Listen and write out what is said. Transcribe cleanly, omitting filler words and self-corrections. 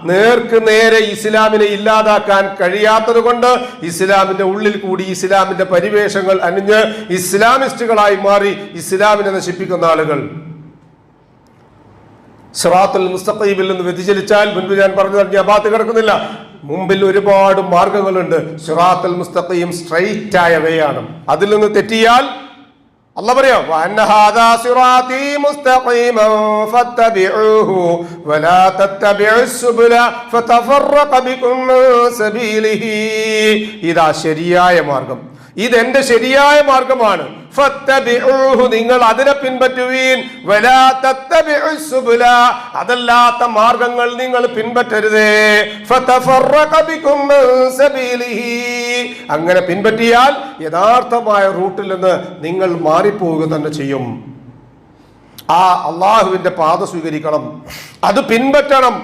നേർക്ക് നേരെ ഇസ്ലാമിനെ ഇല്ലാതാക്കാൻ കഴിയാത്തത് കൊണ്ട് ഇസ്ലാമിന്റെ ഉള്ളിൽ കൂടി ഇസ്ലാമിന്റെ പരിവേഷങ്ങൾ അണിഞ്ഞ് ഇസ്ലാമിസ്റ്റുകളായി മാറി ഇസ്ലാമിനെ നശിപ്പിക്കുന്ന ആളുകൾ. സിറാത്തുൽ മുസ്തഖീമിൽ നിന്ന് വ്യതിചലിച്ചാൽ, മുൻപ് ഞാൻ പറഞ്ഞു ഞാൻ ഭാഗത്ത് കിടക്കുന്നില്ല, മുമ്പിൽ ഒരുപാട് മാർഗങ്ങളുണ്ട്. സിറാത്തുൽ മുസ്തഖീം സ്ട്രൈറ്റ് ആയ വേയാണ്. അതിൽ നിന്ന് തെറ്റിയാൽ അല്ലാഹു പറയാം, വഅന്ന ഹാദാ സിറാതീ മുസ്തഖീമൻ ഫത്തബിഊഹു വലാ തത്തബിഉസ് സുബുല ഫതഫറഖ ബികും അൻ സബീലിഹി. ഇതാ ശരിയായ മാർഗം, ഇതെന്റെ ശരിയായ മാർഗമാണ്. ഫത്തബിഊഹു, നിങ്ങൾ അതിനെ പിൻപറ്റുവീൻ. വലാ തത്തബിഉസ് സുബുല, അതല്ലാത്ത മാർഗങ്ങൾ നിങ്ങൾ പിൻപറ്റരുതേ. ഫതഫറഖ ബികും അൻ സബീലിഹി, അങ്ങനെ പിൻപറ്റിയാൽ യഥാർത്ഥമായ റൂട്ടിൽ നിന്ന് നിങ്ങൾ മാറിപ്പോവുക തന്നെ ചെയ്യും. ആ അള്ളാഹുവിന്റെ പാത സ്വീകരിക്കണം, അത് പിൻപറ്റണം.